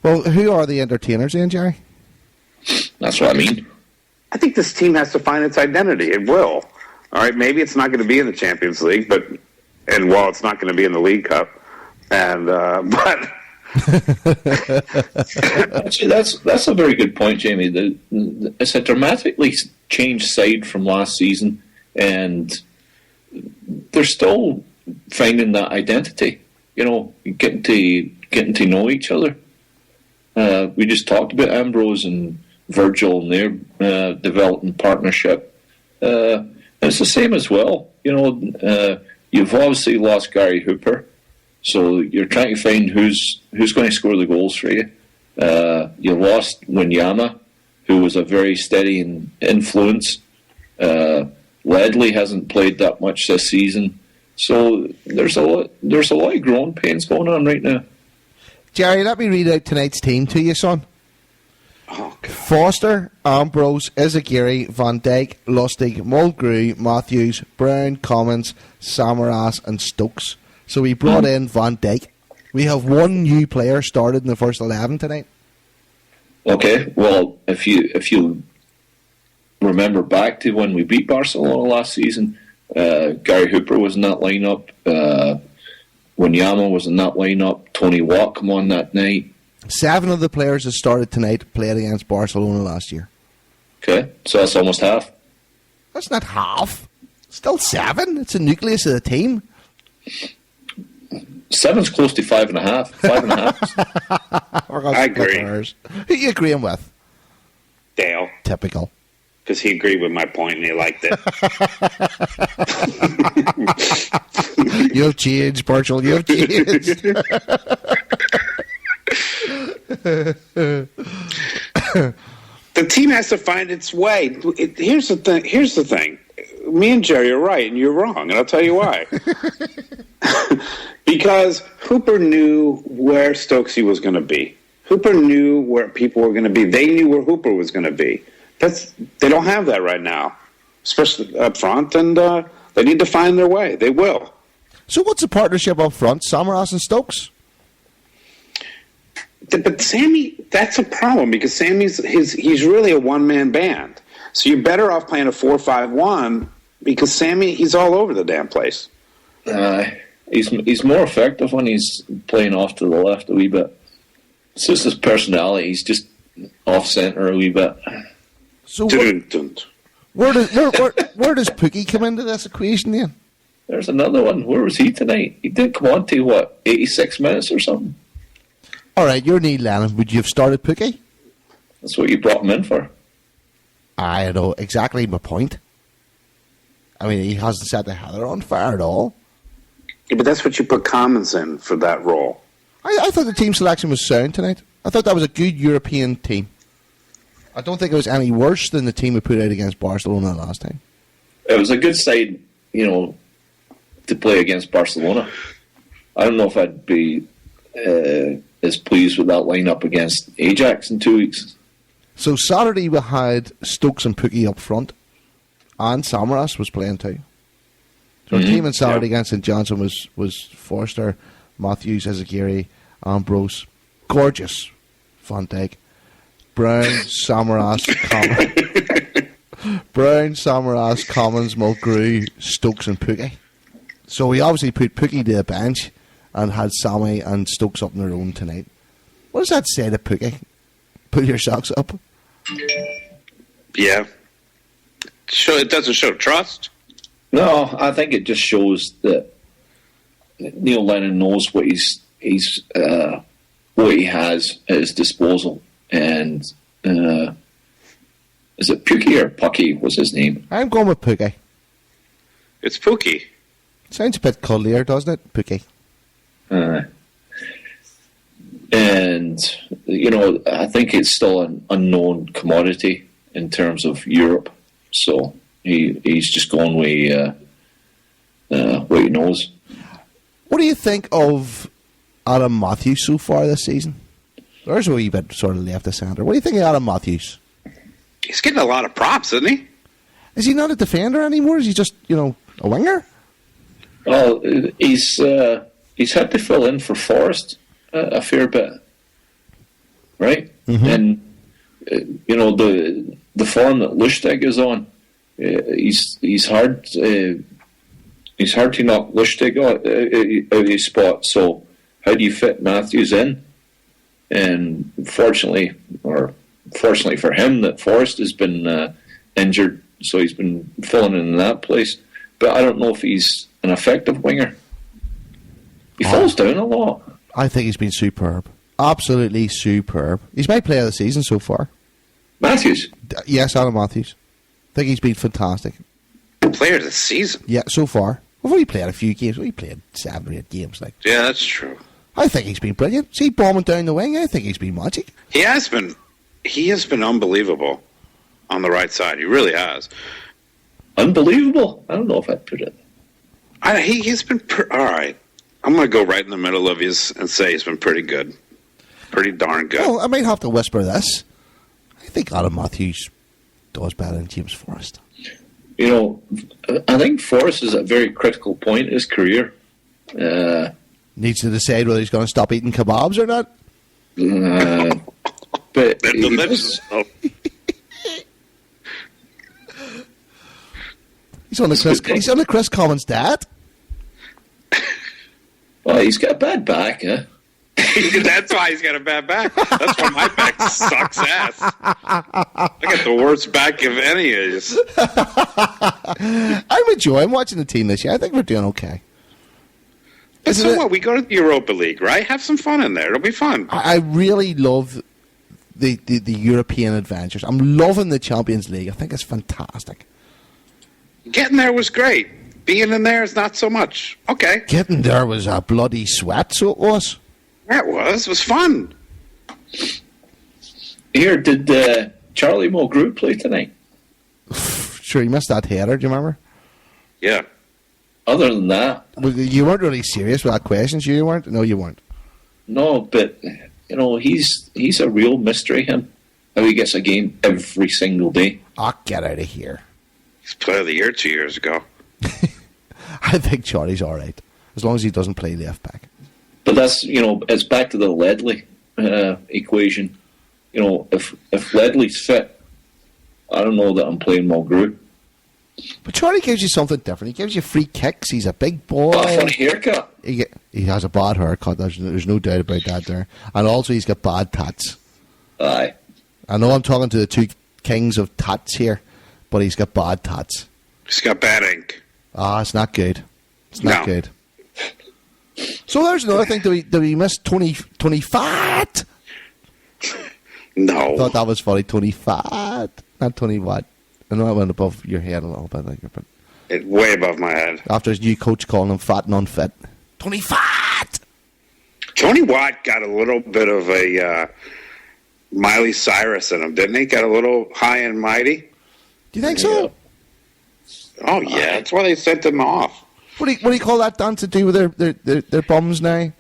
Well, who are the entertainers then, Gerry? That's what I mean. I think this team has to find its identity. It will. All right, maybe it's not going to be in the Champions League, it's not going to be in the League Cup. But actually, that's a very good point, Jamie. It's a dramatically changed side from last season, and they're still finding that identity. Getting to know each other. We just talked about Ambrose and Virgil and their developing partnership. It's the same as well. You've obviously lost Gary Hooper, so you're trying to find who's going to score the goals for you. You lost Wanyama, who was a very steady influence. Ledley hasn't played that much this season, so there's a lot of growing pains going on right now. Gerry, let me read out tonight's team to you, son. Oh, Foster, Ambrose, Izagiri, Van Dijk, Lustig, Mulgrew, Matthews, Brown, Commons, Samaras and Stokes. So we brought in Van Dijk. We have one new player started in the first 11 tonight. Okay, well, if you remember back to when we beat Barcelona last season, Gary Hooper was in that lineup. Wanyama was in that lineup. Tony Watt come on that night. 7 of the players that started tonight played against Barcelona last year. Okay, so that's almost half. That's not half. Still 7. It's a nucleus of the team. 7's close to 5.5. 5.5. I agree. Who are you agreeing with? Dale. Typical. Because he agreed with my point and he liked it. You've changed, Virgil. You've changed. The team has to find its way. Here's the thing. Me and Gerry are right, and you're wrong, and I'll tell you why. Because Hooper knew where Stokesy was going to be. Hooper knew where people were going to be. They knew where Hooper was going to be. They don't have that right now, especially up front, and they need to find their way. They will. So what's the partnership up front, Samaras and Stokes? But Sammy, that's a problem because Sammy's he's really a one-man band. So you're better off playing a 4-5-1 because Sammy, he's all over the damn place. He's more effective when he's playing off to the left a wee bit. It's just his personality. He's just off center a wee bit. So where does Pukki come into this equation then? There's another one. Where was he tonight? He did come on to 86 minutes or something. All right, you're Neil Lennon. Would you have started Pukki? That's what you brought him in for. I know exactly my point. I mean, he hasn't set the heather on fire at all. Yeah, but that's what you put Commons in for that role. I thought the team selection was sound tonight. I thought that was a good European team. I don't think it was any worse than the team we put out against Barcelona last time. It was a good side, to play against Barcelona. I don't know if I'd be as pleased with that lineup against Ajax in 2 weeks. So Saturday we had Stokes and Pukki up front, and Samaras was playing too. So our team on Saturday against St Johnson was Forster, Matthews, Gerry, Ambrose, gorgeous, Van Dijk, Brown, Samaras, Commons, Mulgrew, Stokes and Pukki. So we obviously put Pukki to the bench and had Sammy and Stokes up on their own tonight. What does that say to Pukki? Put your socks up. Yeah. It doesn't show trust. No, I think it just shows that Neil Lennon knows what what he has at his disposal, and is it Pukki or Pukki was his name? I'm going with Pukki. It's Pukki. Sounds a bit cuddlier, doesn't it, Pukki? And I think it's still an unknown commodity in terms of Europe, so he's just going with what he knows. What do you think of Adam Matthews so far this season? There's a wee bit sort of left of centre. What do you think of Adam Matthews? He's getting a lot of props, isn't he? Is he not a defender anymore? Is he just, a winger? Well, he's had to fill in for Forrest a fair bit, right? Mm-hmm. And the form that Lustig is on, he's hard to knock Lustig out of his spot. So how do you fit Matthews in? And fortunately for him, that Forrest has been injured, so he's been filling in that place. But I don't know if he's an effective winger. He falls down a lot. I think he's been superb. Absolutely superb. He's my player of the season so far. Matthews? Yes, Adam Matthews. I think he's been fantastic. Player of the season? Yeah, so far. We've only played a few games. We played 7 or 8 games. Yeah, that's true. I think he's been brilliant. See, bombing down the wing, I think he's been magic. He has been unbelievable on the right side. He really has. Unbelievable? I don't know if I'd put it. He's been... all right. I'm going to go right in the middle of his and say he's been pretty good. Pretty darn good. Well, I might have to whisper this. I think Adam Matthews does better than James Forrest. I think Forrest is at a very critical point in his career. Needs to decide whether he's going to stop eating kebabs or not. But he's on the Chris Commons' dad. Well, he's got a bad back, huh? That's why he's got a bad back. That's why my back sucks ass. I got the worst back of any of you. I'm enjoying watching the team this year. I think we're doing okay. And so what? We go to the Europa League, right? Have some fun in there. It'll be fun. I really love the European adventures. I'm loving the Champions League. I think it's fantastic. Getting there was great. Being in there is not so much. Okay. Getting there was a bloody sweat, so it was. That was. It was fun. Here, did Charlie Mulgrew play tonight? Sure, he missed that header, do you remember? Yeah. Other than that... Well, you weren't really serious with that question, you weren't? No, you weren't. No, but, he's a real mystery, him. How he gets a game every single day. Get out of here. He's player of the year 2 years ago. I think Charlie's all right, as long as he doesn't play left back. But that's, it's back to the Ledley equation. If Ledley's fit, I don't know that I'm playing Mulgrew. But Charlie gives you something different. He gives you free kicks. He's a big boy. A funny haircut. He has a bad haircut. There's no doubt about that there. And also he's got bad tats. Aye. I know I'm talking to the two kings of tats here, but he's got bad tats. He's got bad ink. It's not good. It's not good. So there's another thing. Did we miss Tony Fat? No. I thought that was funny. Tony Fat. Not Tony what? I know it went above your head a little bit. But it's way above my head. After his new coach calling him fat and unfit. Tony Fat! Tony Watt got a little bit of a Miley Cyrus in him, didn't he? Got a little high and mighty. Do you think so? Oh, yeah. That's why they sent him off. What do you call that dance to do with their bums now?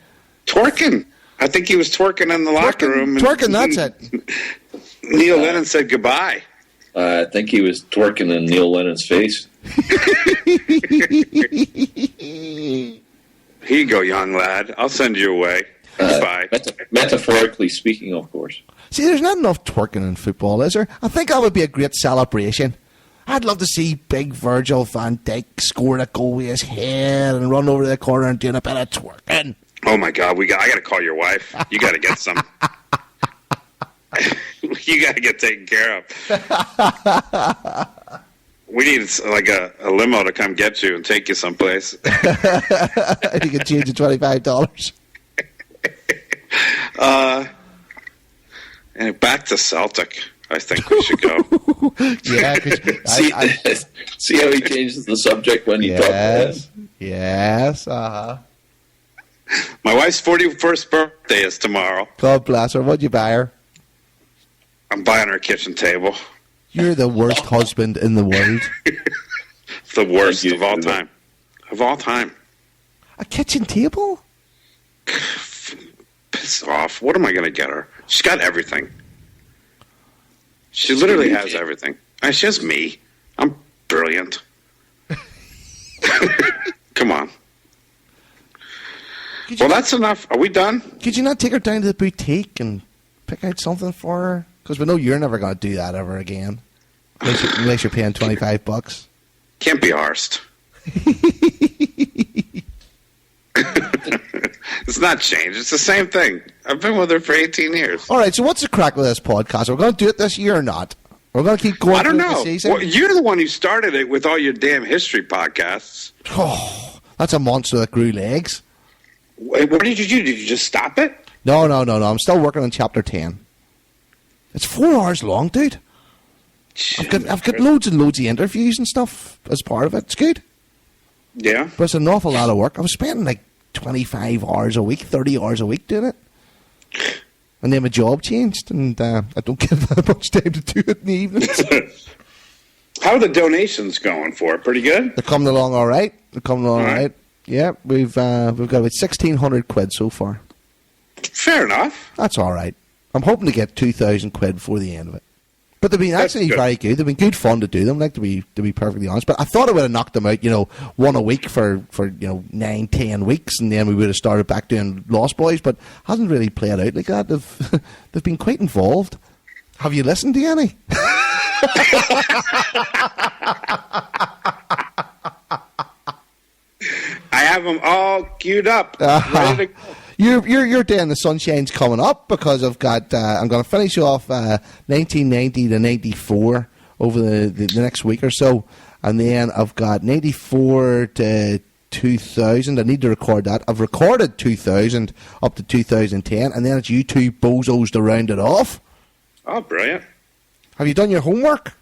Twerking. I think he was twerking in the locker room. Twerking, that's it. Neil Lennon said goodbye. I think he was twerking in Neil Lennon's face. Here you go, young lad. I'll send you away. Goodbye. Metaphorically speaking, of course. See, there's not enough twerking in football, is there? I think that would be a great celebration. I'd love to see big Virgil van Dijk score a goal with his head and run over to the corner and doing a bit of twerking. Oh, my God. I got to call your wife. You got to get some... You got to get taken care of. We need like a limo to come get you and take you someplace. You can change the $25. And back to Celtic. I think we should go. Yeah, see how he changes the subject when he talks. Yes. My wife's 41st birthday is tomorrow. God bless her. What'd you buy her? I'm buying her a kitchen table. You're the worst husband in the world. The worst of all time. Of all time. A kitchen table? Piss off. What am I going to get her? She's got everything. She literally has everything. She has me. I'm brilliant. Come on. Well, that's enough. Are we done? Could you not take her down to the boutique and pick out something for her? Because we know you're never going to do that ever again. Unless you're paying $25. Can't be arsed. It's not changed. It's the same thing. I've been with her for 18 years. All right, so what's the crack with this podcast? We're going to do it this year or not? We're going to keep going. I don't know. The season? Well, you're the one who started it with all your damn history podcasts. Oh, that's a monster that grew legs. Wait, what did you do? Did you just stop it? No. I'm still working on chapter 10. It's 4 hours long, dude. I've got loads and loads of interviews and stuff as part of it. It's good. Yeah. But it's an awful lot of work. I was spending like 25 hours a week, 30 hours a week doing it. And then my job changed, and I don't get that much time to do it in the evenings. How are the donations going for it? Pretty good? They're coming along all right. All right. Yeah, we've got about 1,600 quid so far. Fair enough. That's all right. I'm hoping to get 2,000 quid before the end of it. But they've been actually very good. They've been good fun to do them, like to be perfectly honest. But I thought I would have knocked them out, one a week for 9, 10 weeks, and then we would have started back doing LostBhoys. But hasn't really played out like that. They've been quite involved. Have you listened to any? I have them all queued up, ready to go. Your day in the sunshine's coming up because I've got I'm going to finish off 1990 to 94 over the next week or so, and then I've got 94 to 2000. I need to record that. I've recorded 2000 up to 2010, and then it's you two bozos to round it off. Oh, brilliant. Have you done your homework?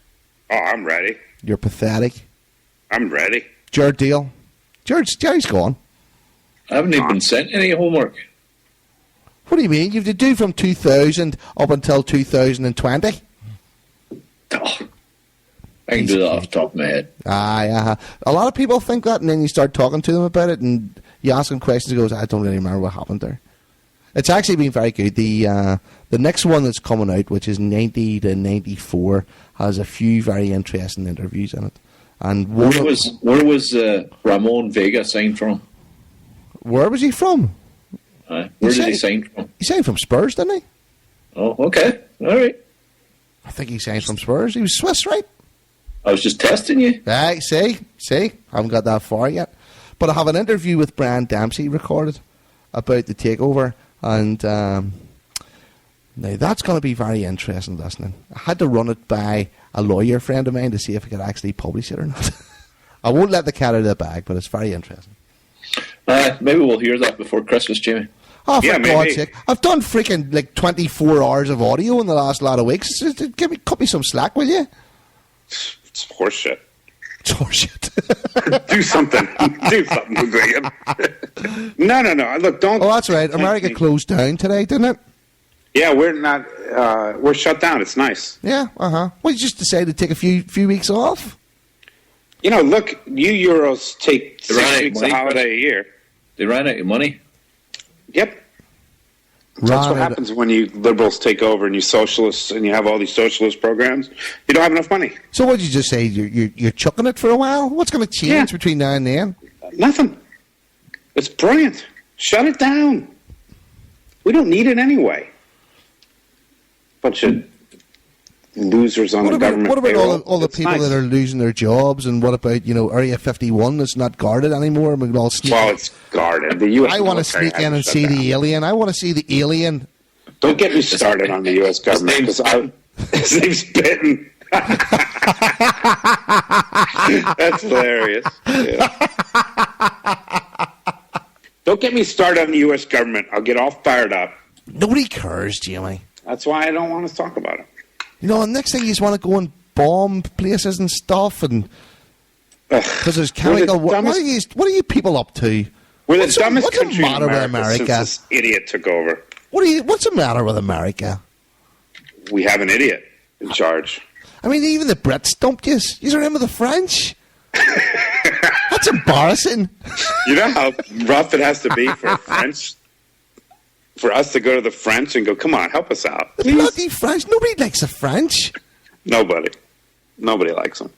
Oh, I'm ready. You're pathetic. I'm ready. Jared Deal. Jerry's gone. I haven't even been sent any homework. What do you mean? You have to do from 2000 up until 2020? Oh, I can do that off the top of my head. A lot of people think that, and then you start talking to them about it, and you ask them questions, and goes, I don't really remember what happened there. It's actually been very good. The next one that's coming out, which is 90 to 94, has a few very interesting interviews in it. And where was Ramon Vega signed from? Where was he from? Where did he sign from? He signed from Spurs, didn't he? Oh, okay. All right. I think he signed from Spurs. He was Swiss, right? I was just testing you. Right, see? I haven't got that far yet. But I have an interview with Brian Dempsey recorded about the takeover, and now that's going to be very interesting listening. I had to run it by a lawyer friend of mine to see if I could actually publish it or not. I won't let the cat out of the bag, but it's very interesting. Maybe we'll hear that before Christmas, Jimmy. Oh, for God's sake. I've done freaking 24 hours of audio in the last lot of weeks. Cut me some slack, will you? It's horseshit. It's horseshit. Do something. Do something, Graham. No. Look, don't. Oh, that's right. America closed down today, didn't it? Yeah, we're not. We're shut down. It's nice. Yeah. Well, you just decided to take a few weeks off. You know, look, you Euros take 6 weeks of holiday a year. They ran out of money. Yep. That's what happens when you liberals take over and you socialists and you have all these socialist programs. You don't have enough money. So what did you just say? You're chucking it for a while? What's going to change between now and then? Nothing. It's brilliant. Shut it down. We don't need it anyway. Bunch of losers on the government. What about all the people that are losing their jobs, and what about Area 51 that's not guarded anymore? Well, it's guarded. The U.S. I want to sneak in and see the alien. I want to see the alien. Don't get me started on the U.S. government because his name's Bitten. That's hilarious. Yeah. Don't get me started on the U.S. government. I'll get all fired up. Nobody cares, Jimmy. That's why I don't want to talk about it. The next thing you just want to go and bomb places and stuff, and because there's chemical. What are you people up to? We're the dumbest country in America since this idiot took over. What's the matter with America? We have an idiot in charge. I mean, even the Brits dumped you. You remember the French? That's embarrassing. You know how rough it has to be for for us to go to the French and go, come on, help us out. The bloody French. Nobody likes the French. Nobody likes them.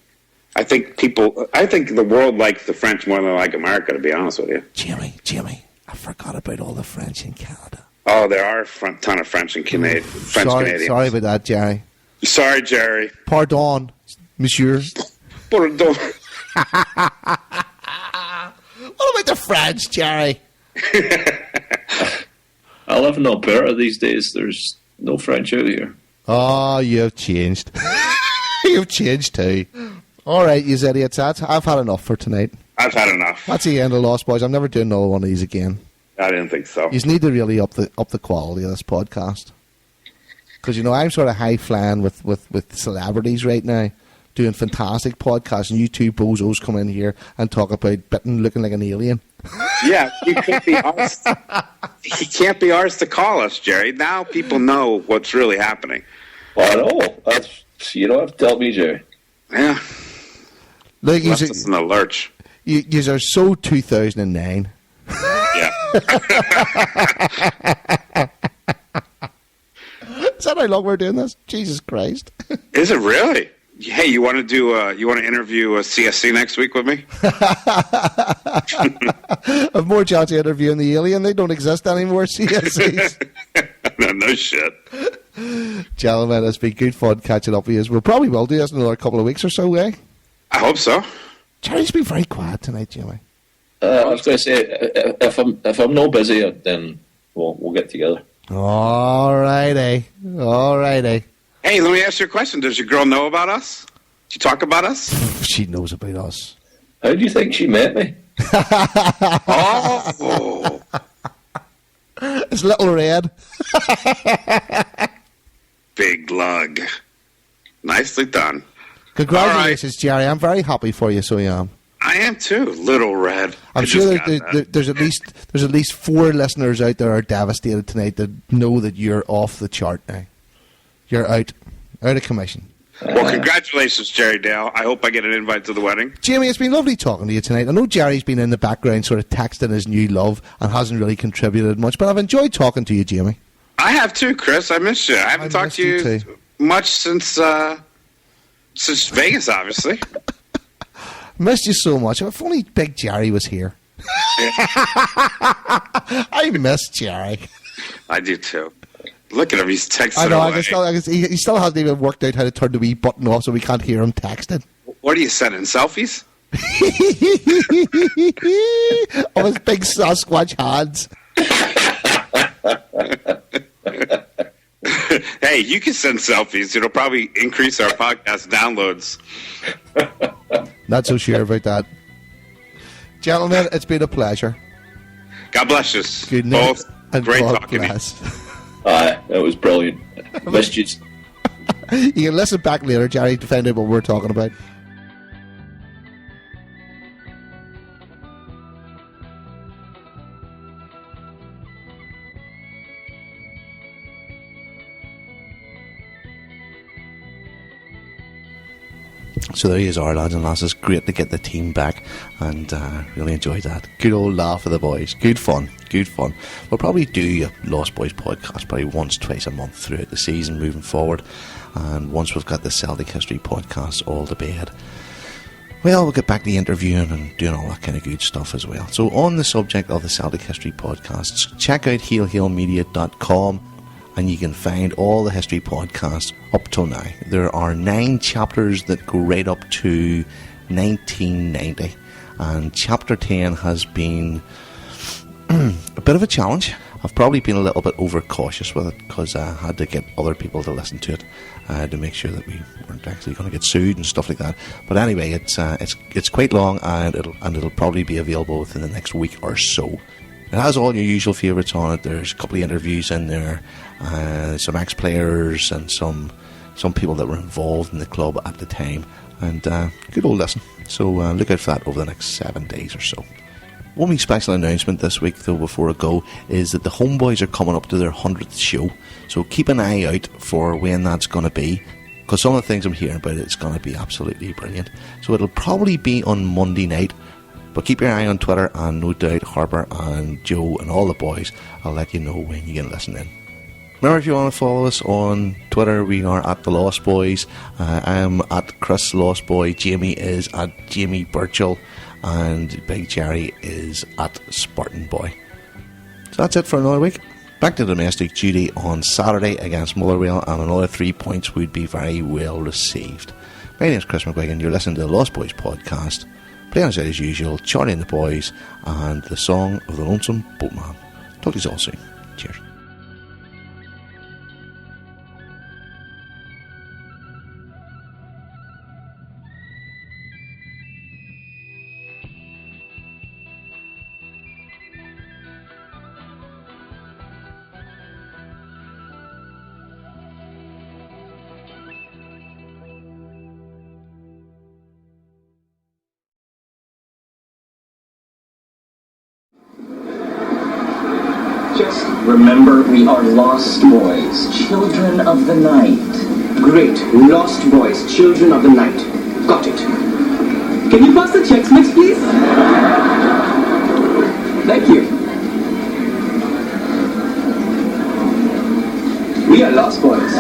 I think the world likes the French more than they like America, to be honest with you. Jimmy, I forgot about all the French in Canada. Oh, there are a ton of French and Canadians. Sorry about that, Gerry. Sorry, Gerry. Pardon, monsieur. Pardon. What about the French, Gerry? I live in Alberta these days. There's no French out here. Oh, you've changed. You've changed too. All right, you idiots. I've had enough for tonight. I've had enough. That's the end of Lost Boys. I'm never doing another one of these again. I didn't think so. You need to really up the quality of this podcast. Because, I'm sort of high-flying with celebrities right now, doing fantastic podcasts, and you two bozos come in here and talk about Bitten looking like an alien. Yeah, you can't be ours. He can't be ours to call us, Gerry. Now people know what's really happening. Well, I know. You don't have to tell me, Gerry. Yeah. Look, left us in the lurch. You are so 2009. Yeah. Is that how long we're doing this? Jesus Christ. Is it really? Hey, you want to interview a CSC next week with me? I've more chance of interviewing the alien. They don't exist anymore, CSCs. No shit. Gentlemen, it's been good fun catching up with you. We'll probably will do this in another couple of weeks or so, eh? I hope so. Gerry's been very quiet tonight, Jimmy. I was going to say, if I'm no busy, then we'll get together. All righty. Hey, let me ask you a question. Does your girl know about us? Did you talk about us? She knows about us. How do you think she met me? Oh. It's Little Red. Big lug. Nicely done. Congratulations, Gerry. I'm very happy for you, so I am. I am too, Little Red. I'm sure there's at least 4 listeners out there are devastated tonight that know that you're off the chart now. You're out of commission. Well, congratulations, Gerry Dale. I hope I get an invite to the wedding. Jamie, it's been lovely talking to you tonight. I know Gerry's been in the background sort of texting his new love and hasn't really contributed much, but I've enjoyed talking to you, Jamie. I have too, Chris. I missed you. I haven't talked to you much since Vegas, obviously. Missed you so much. If only Big Gerry was here. I miss Gerry. I do too. Look at him. He's texting I know. away. He still hasn't even worked out how to turn the wee button off so we can't hear him texting. What are you sending? Selfies? Of his big Sasquatch hands. Hey, you can send selfies. It'll probably increase our podcast downloads. Not so sure about that. Gentlemen, it's been a pleasure. God bless you. Good night. Both. Great talking to you. That was brilliant. Missed you. You can listen back later, Gerry, to find out what we're talking about. So there you are, lads and lasses. Great to get the team back, and really enjoyed that. Good old laugh of the boys. Good fun. We'll probably do a Lost Boys podcast probably once, twice a month throughout the season moving forward, and once we've got the Celtic History podcast all to bed, well, we'll get back to interviewing and doing all that kind of good stuff as well. So on the subject of the Celtic History podcasts, check out heelheelmedia.com, and you can find all the history podcasts up till now. There are 9 chapters that go right up to 1990, and chapter 10 has been a bit of a challenge. I've probably been a little bit overcautious with it because I had to get other people to listen to it to make sure that we weren't actually going to get sued and stuff like that. But anyway, it's quite long, and it'll probably be available within the next week or so. It has all your usual favourites on it. There's a couple of interviews in there, some ex-players and some people that were involved in the club at the time, and good old listen. So look out for that over the next 7 days or so. One wee special announcement this week, though, before I go, is that the Homeboys are coming up to their 100th show, so keep an eye out for when that's going to be, because some of the things I'm hearing about it's going to be absolutely brilliant. So it'll probably be on Monday night, but keep your eye on Twitter, and no doubt Harper and Joe and all the boys, I'll let you know when you can listen in. Remember, if you want to follow us on Twitter, we are at the Lost Boys. I'm at Chris Lost Boy. Jamie is at Jamie Virgil, and Big Gerry is at Spartan Boy. So that's it for another week. Back to domestic duty on Saturday against Motherwell, and another 3 points would be very well received. My name's Chris McGuigan. You're listening to the Lost Boys podcast. Playing us out as usual, Charlie and the Boys, and the song of the Lonesome Boatman. Talk to you all soon. Cheers. Just remember, we are Lost Boys, children of the night. Great. Lost Boys, children of the night. Got it. Can you pass the Chex Mix, please? Thank you. We are Lost Boys.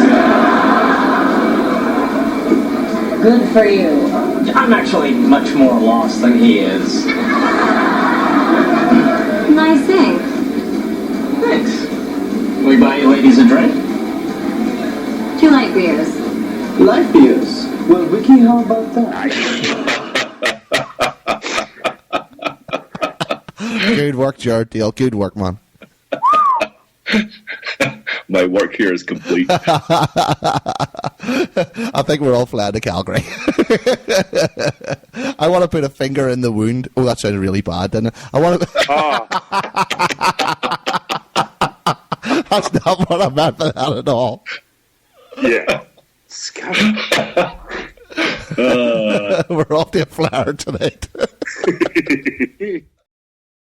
Good for you. I'm actually much more lost than he is. Nice thing. Thanks. Will we buy you ladies a drink? 2 light beers. Light beers. Well, Wookie, how about that? Good work, Jared Dale. Good work, man. My work here is complete. I think we're all flying to Calgary. I want to put a finger in the wound. Oh, that sounded really bad, didn't it? I want to. That's not what I meant by that at all. Yeah. We're off to a flower tonight.